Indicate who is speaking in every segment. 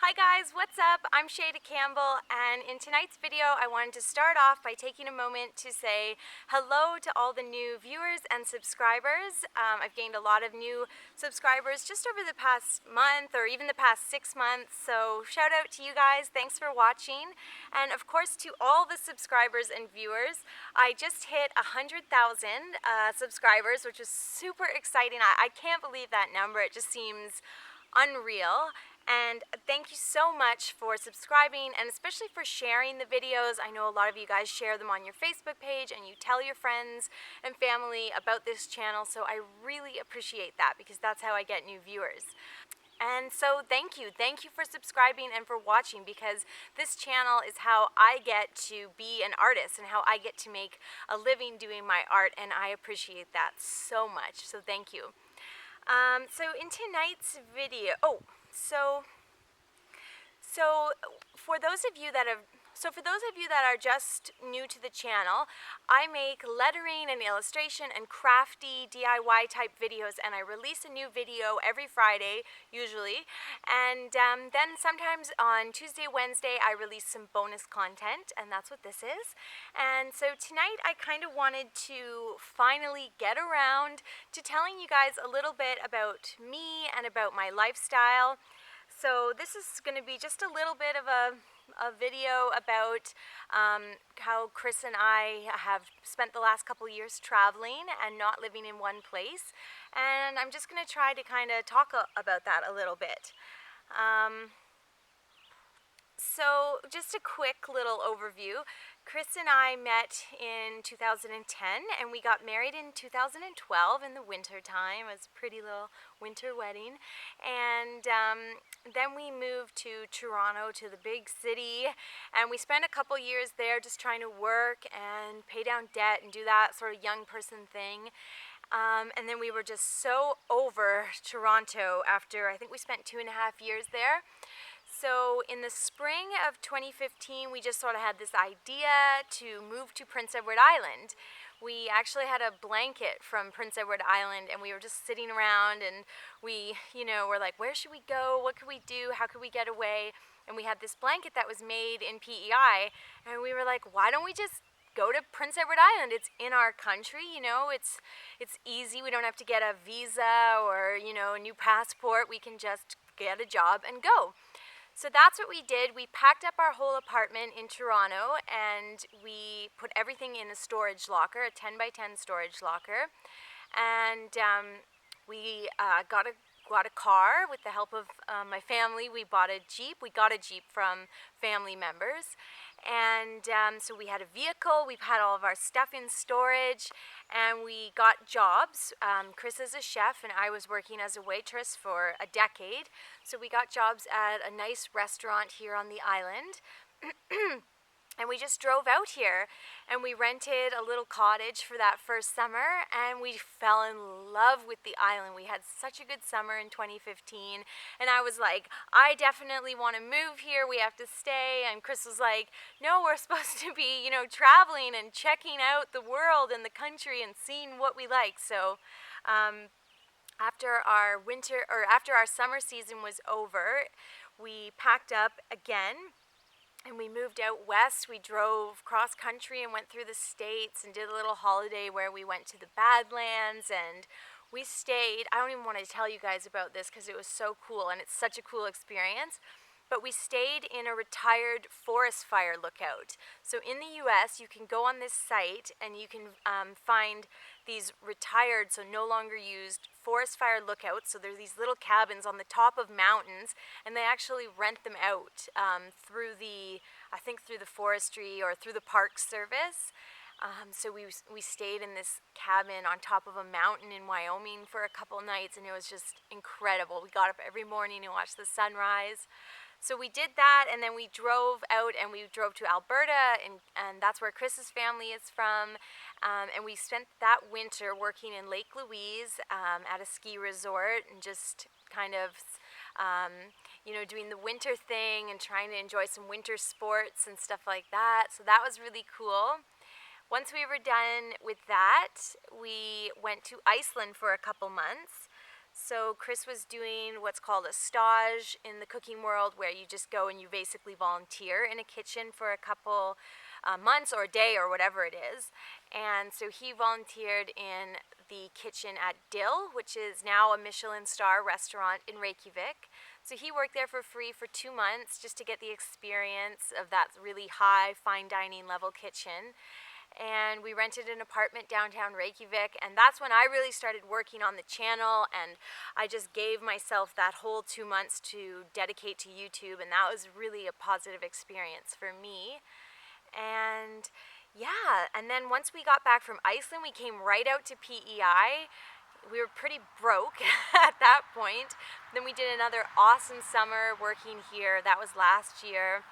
Speaker 1: Hi guys, what's up? I'm Shayda Campbell, and in tonight's video I wanted to start off by taking a moment to say hello to all the new viewers and subscribers. I've gained a lot of new subscribers just over the past month or even the past 6 months, so shout out to you guys, thanks for watching. And of course to all the subscribers and viewers, I just hit 100,000 subscribers, which is super exciting. I can't believe that number, it just seems unreal. And thank you so much for subscribing and especially for sharing the videos. I know a lot of you guys share them on your Facebook page and you tell your friends and family about this channel, so I really appreciate that because that's how I get new viewers. And so thank you for subscribing and for watching, because this channel is how I get to be an artist and how I get to make a living doing my art, and I appreciate that so much, so thank you. So in tonight's video, so for those of you that are just new to the channel, I make lettering and illustration and crafty DIY type videos, and I release a new video every Friday usually, and then sometimes on Tuesday, Wednesday I release some bonus content, and that's what this is. And so tonight I kind of wanted to finally get around to telling you guys a little bit about me and about my lifestyle. So this is going to be just a little bit of a video about how Chris and I have spent the last couple years traveling and not living in one place. And I'm just going to try to kind of talk about that a little bit. So just a quick little overview. Chris and I met in 2010 and we got married in 2012 in the winter time. It was a pretty little winter wedding. And then we moved to Toronto, to the big city, and we spent a couple years there just trying to work and pay down debt and do that sort of young person thing. And then we were just so over Toronto after, I think we spent 2.5 years there. So in the spring of 2015, we just sort of had this idea to move to Prince Edward Island. We actually had a blanket from Prince Edward Island, and we were just sitting around, and we, were like, where should we go? What could we do? How could we get away? And we had this blanket that was made in PEI, and we were like, why don't we just go to Prince Edward Island? It's in our country, it's easy. We don't have to get a visa or, a new passport. We can just get a job and go. So that's what we did. We packed up our whole apartment in Toronto and we put everything in a storage locker, a 10 by 10 storage locker. And we got a car with the help of my family. We bought a Jeep. We got a Jeep from family members. And so we had a vehicle, we've had all of our stuff in storage, and we got jobs. Chris is a chef and I was working as a waitress for a decade. So we got jobs at a nice restaurant here on the island. And we just drove out here and we rented a little cottage for that first summer, and we fell in love with the island. We had such a good summer in 2015, and I was like, I definitely want to move here, we have to stay. And Chris was like, no, we're supposed to be, traveling and checking out the world and the country and seeing what we like. So after our summer season was over, we packed up again and we moved out west. We drove cross country and went through the States and did a little holiday where we went to the Badlands, and we stayed. I don't even want to tell you guys about this because it was so cool and it's such a cool experience. But we stayed in a retired forest fire lookout. So in the US, you can go on this site and you can find these retired, so no longer used, forest fire lookouts. So there's these little cabins on the top of mountains, and they actually rent them out through the forestry or through the Park Service. So we stayed in this cabin on top of a mountain in Wyoming for a couple nights, and it was just incredible. We got up every morning and watched the sunrise. So we did that, and then we drove out and we drove to Alberta, and that's where Chris's family is from. And we spent that winter working in Lake Louise at a ski resort and just kind of, doing the winter thing and trying to enjoy some winter sports and stuff like that. So that was really cool. Once we were done with that, we went to Iceland for a couple months. So Chris was doing what's called a stage in the cooking world, where you just go and you basically volunteer in a kitchen for a couple months or a day or whatever it is. And so he volunteered in the kitchen at Dill, which is now a Michelin star restaurant in Reykjavik. So he worked there for free for 2 months just to get the experience of that really high fine dining level kitchen. And we rented an apartment downtown Reykjavik, and that's when I really started working on the channel, and I just gave myself that whole 2 months to dedicate to YouTube, and that was really a positive experience for me. And yeah, and then once we got back from Iceland, we came right out to PEI. We were pretty broke at that point. Then we did another awesome summer working here. That was last year.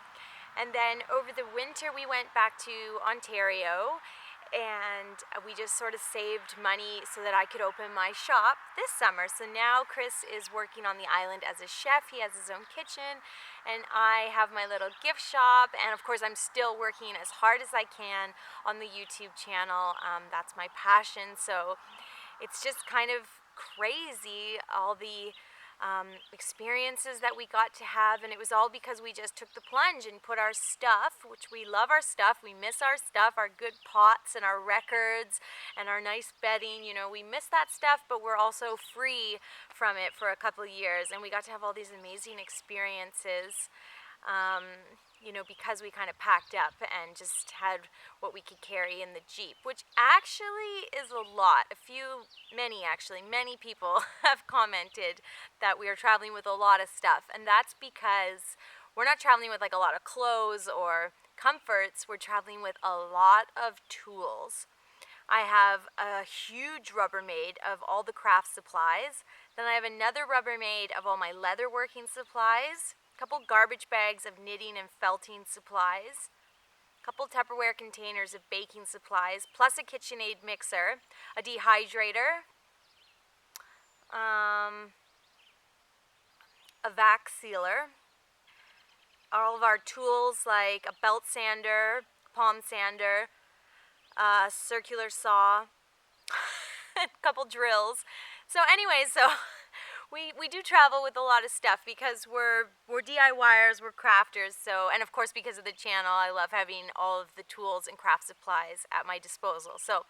Speaker 1: And then over the winter, we went back to Ontario, and we just sort of saved money so that I could open my shop this summer. So now Chris is working on the island as a chef. He has his own kitchen, and I have my little gift shop. And of course, I'm still working as hard as I can on the YouTube channel. That's my passion. So it's just kind of crazy, all the experiences that we got to have, and it was all because we just took the plunge and put our stuff, which we love our stuff, we miss our stuff, our good pots and our records and our nice bedding, we miss that stuff, but we're also free from it for a couple of years, and we got to have all these amazing experiences. Because we kind of packed up and just had what we could carry in the Jeep, which actually is a lot. Many people have commented that we are traveling with a lot of stuff, and that's because we're not traveling with like a lot of clothes or comforts. We're traveling with a lot of tools. I have a huge Rubbermaid of all the craft supplies. Then I have another Rubbermaid of all my leather working supplies. A couple garbage bags of knitting and felting supplies. A couple Tupperware containers of baking supplies, plus a KitchenAid mixer, a dehydrator, a vac sealer, all of our tools like a belt sander, palm sander, a circular saw, a couple drills. So anyways, we do travel with a lot of stuff because we're DIYers, we're crafters. So, and of course because of the channel, I love having all of the tools and craft supplies at my disposal. So,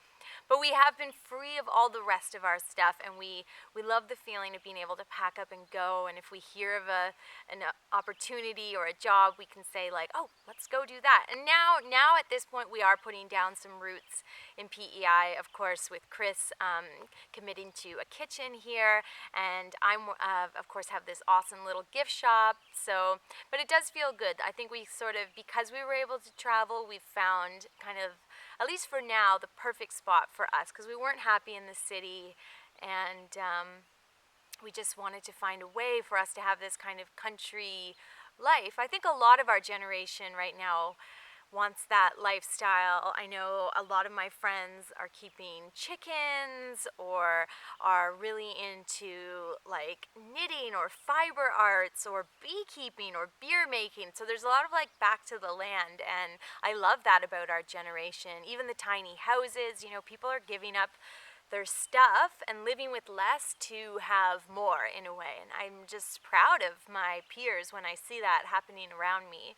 Speaker 1: but we have been free of all the rest of our stuff, and we love the feeling of being able to pack up and go. And if we hear of an opportunity or a job, we can say like, oh, let's go do that. And now at this point, we are putting down some roots in PEI, of course, with Chris committing to a kitchen here, and I'm of course have this awesome little gift shop. So, but it does feel good. I think we sort of, because we were able to travel, we've found kind of, at least for now, the perfect spot for us, because we weren't happy in the city, and we just wanted to find a way for us to have this kind of country life. I think a lot of our generation right now wants that lifestyle. I know a lot of my friends are keeping chickens or are really into like knitting or fiber arts or beekeeping or beer making. So there's a lot of like back to the land, and I love that about our generation. Even the tiny houses, people are giving up their stuff and living with less to have more in a way. And I'm just proud of my peers when I see that happening around me.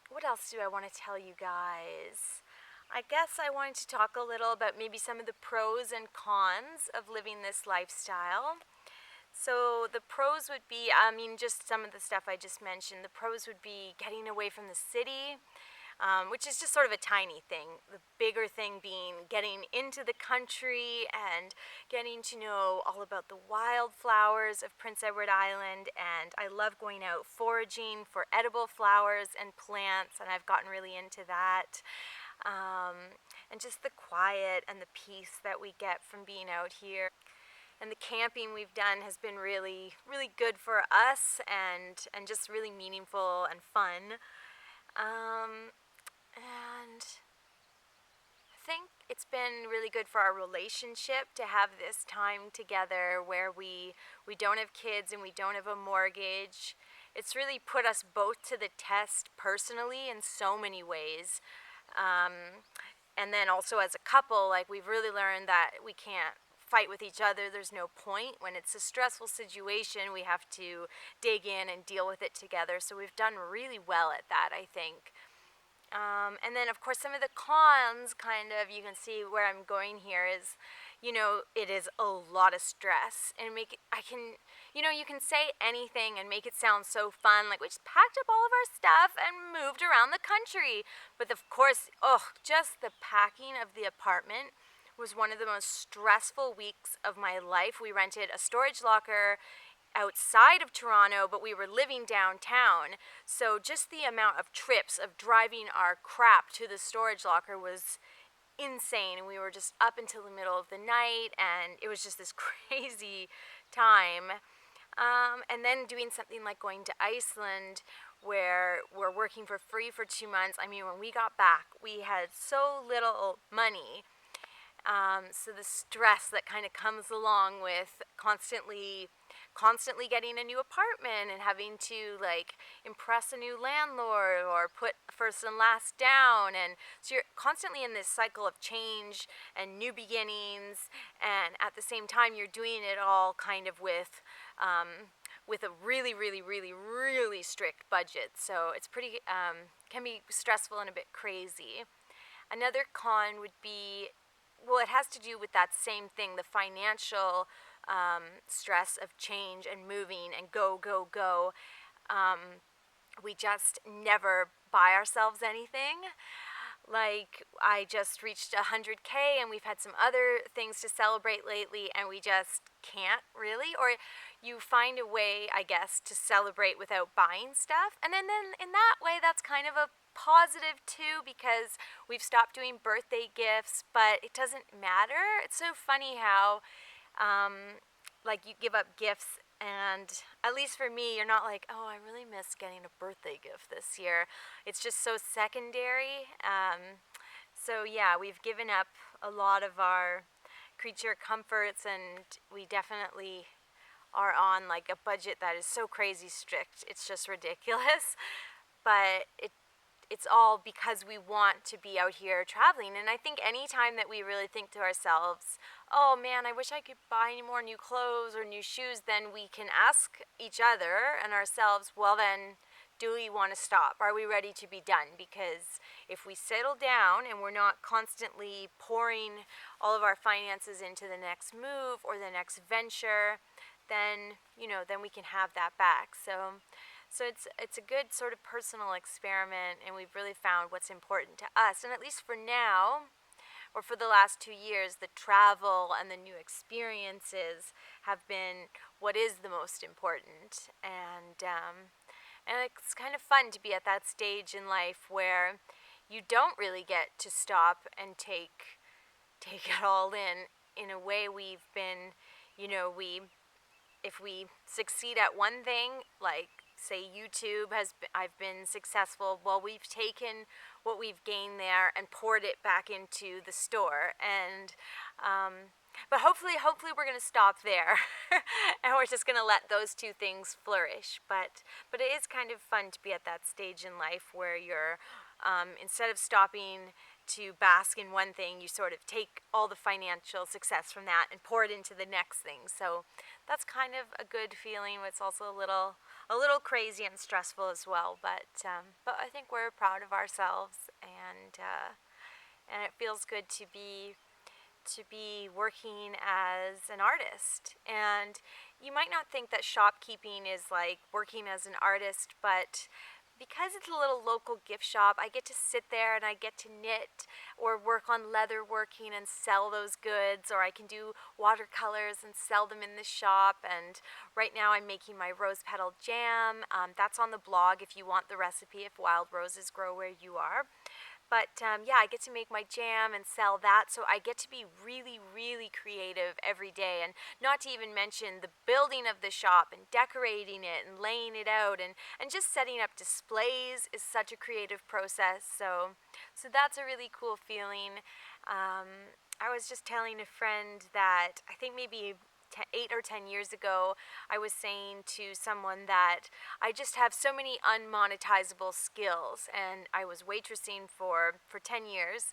Speaker 1: What else do I want to tell you guys? I guess I wanted to talk a little about maybe some of the pros and cons of living this lifestyle. So the pros would be, just some of the stuff I just mentioned. The pros would be getting away from the city, which is just sort of a tiny thing. The bigger thing being getting into the country and getting to know all about the wildflowers of Prince Edward Island. And I love going out foraging for edible flowers and plants, and I've gotten really into that. And just the quiet and the peace that we get from being out here. And the camping we've done has been really, really good for us, and just really meaningful and fun. And I think it's been really good for our relationship to have this time together where we don't have kids and we don't have a mortgage. It's really put us both to the test personally in so many ways. And then also as a couple, like we've really learned that we can't fight with each other. There's no point. When it's a stressful situation, we have to dig in and deal with it together. So we've done really well at that, I think. And then, of course, some of the cons, kind of, you can see where I'm going here is, it is a lot of stress. And you can say anything and make it sound so fun. Like, we just packed up all of our stuff and moved around the country. But, of course, just the packing of the apartment was one of the most stressful weeks of my life. We rented a storage locker outside of Toronto, but we were living downtown. So just the amount of trips of driving our crap to the storage locker was insane. And we were just up until the middle of the night, and it was just this crazy time. And then doing something like going to Iceland, where we're working for free for 2 months. I mean, when we got back, we had so little money. So the stress that kind of comes along with constantly getting a new apartment and having to like impress a new landlord or put first and last down, and so you're constantly in this cycle of change and new beginnings, and at the same time you're doing it all kind of with a really, really, really, really strict budget. So it's pretty can be stressful and a bit crazy. Another con would be, well, it has to do with that same thing, the financial stress of change and moving and go, go, go. We just never buy ourselves anything. Like, I just reached 100K and we've had some other things to celebrate lately, and we just can't really. Or you find a way, I guess, to celebrate without buying stuff. And then in that way, that's kind of a positive too, because we've stopped doing birthday gifts, but it doesn't matter. It's so funny how like you give up gifts, and at least for me, you're not like, oh, I really miss getting a birthday gift this year. It's just so secondary. So yeah, we've given up a lot of our creature comforts, and we definitely are on like a budget that is so crazy strict. It's just ridiculous. But it's all because we want to be out here traveling. And I think any time that we really think to ourselves, oh man, I wish I could buy any more new clothes or new shoes, then we can ask each other and ourselves, well then, do we want to stop? Are we ready to be done? Because if we settle down and we're not constantly pouring all of our finances into the next move or the next venture, then, then we can have that back. So it's a good sort of personal experiment, and we've really found what's important to us. And at least for now, or for the last 2 years, the travel and the new experiences have been what is the most important. And it's kind of fun to be at that stage in life where you don't really get to stop and take it all in. In a way, we've been, if we succeed at one thing, like say YouTube I've been successful, well, we've taken what we've gained there and poured it back into the store. And but hopefully we're going to stop there and we're just going to let those two things flourish. But it is kind of fun to be at that stage in life where you're instead of stopping to bask in one thing, you sort of take all the financial success from that and pour it into the next thing. So that's kind of a good feeling. It's also a little crazy and stressful as well. But I think we're proud of ourselves, and it feels good to be working as an artist. And you might not think that shopkeeping is like working as an artist, but because it's a little local gift shop, I get to sit there and I get to knit or work on leather working and sell those goods, or I can do watercolors and sell them in the shop. And right now I'm making my rose petal jam. That's on the blog if you want the recipe, if wild roses grow where you are. But yeah, I get to make my jam and sell that, so I get to be really, really creative every day. And not to even mention the building of the shop and decorating it and laying it out and just setting up displays is such a creative process. So that's a really cool feeling. I was just telling a friend that I think maybe 8 or 10 years ago, I was saying to someone that I just have so many unmonetizable skills, and I was waitressing for 10 years,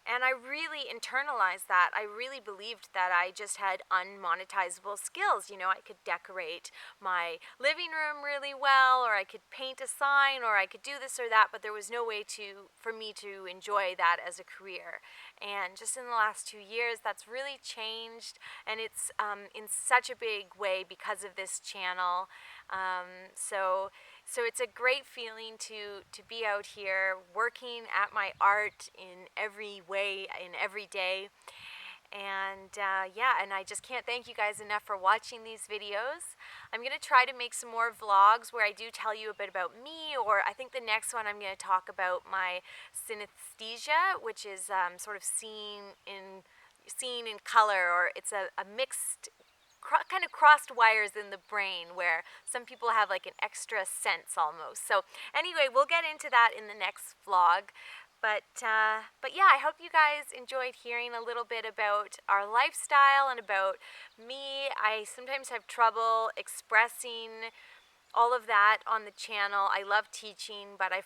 Speaker 1: And I really internalized that. I really believed that I just had unmonetizable skills. You know, I could decorate my living room really well, or I could paint a sign, or I could do this or that, but there was no way for me to enjoy that as a career. And just in the last 2 years, that's really changed, and it's in such a big way because of this channel. So it's a great feeling to be out here working at my art in every way, in every day. And yeah, and I just can't thank you guys enough for watching these videos. I'm going to try to make some more vlogs where I do tell you a bit about me, or I think the next one I'm going to talk about my synesthesia, which is sort of seeing in color, or it's a mixed kind of crossed wires in the brain where some people have like an extra sense almost. So anyway, we'll get into that in the next vlog. But yeah, I hope you guys enjoyed hearing a little bit about our lifestyle and about me. I sometimes have trouble expressing all of that on the channel. I love teaching, but I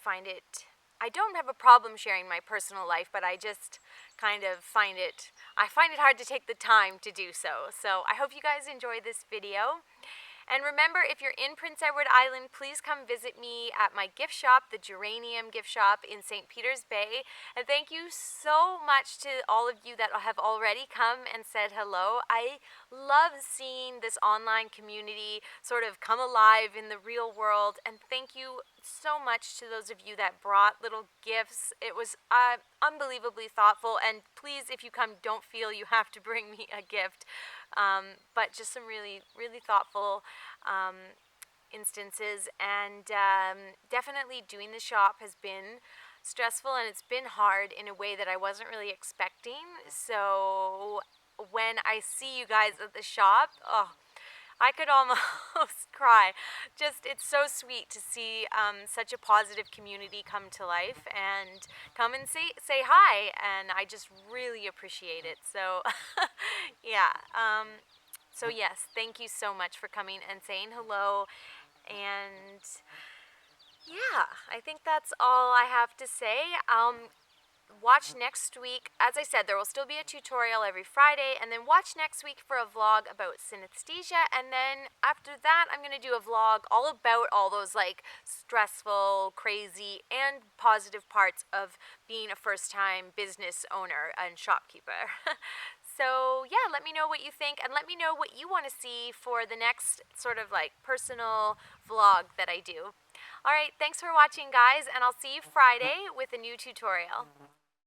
Speaker 1: don't have a problem sharing my personal life, but I just kind of I find it hard to take the time to do so. So I hope you guys enjoyed this video. And remember, if you're in Prince Edward Island, please come visit me at my gift shop, the Geranium Gift Shop in St. Peter's Bay. And thank you so much to all of you that have already come and said hello. I love seeing this online community sort of come alive in the real world. And thank you so much to those of you that brought little gifts. It was unbelievably thoughtful. And please, if you come, don't feel you have to bring me a gift. But just some really, really thoughtful instances. And definitely doing the shop has been stressful, and it's been hard in a way that I wasn't really expecting. So when I see you guys at the shop, oh, I could almost cry. Just, it's so sweet to see such a positive community come to life and come and say hi, and I just really appreciate it. So, yeah. So yes, thank you so much for coming and saying hello. And yeah, I think that's all I have to say. Watch next week. As I said, there will still be a tutorial every Friday, and then watch next week for a vlog about synesthesia, and then after that I'm going to do a vlog all about all those like stressful, crazy, and positive parts of being a first-time business owner and shopkeeper. So yeah, let me know what you think, and let me know what you want to see for the next sort of like personal vlog that I do. Alright, thanks for watching guys, and I'll see you Friday with a new tutorial.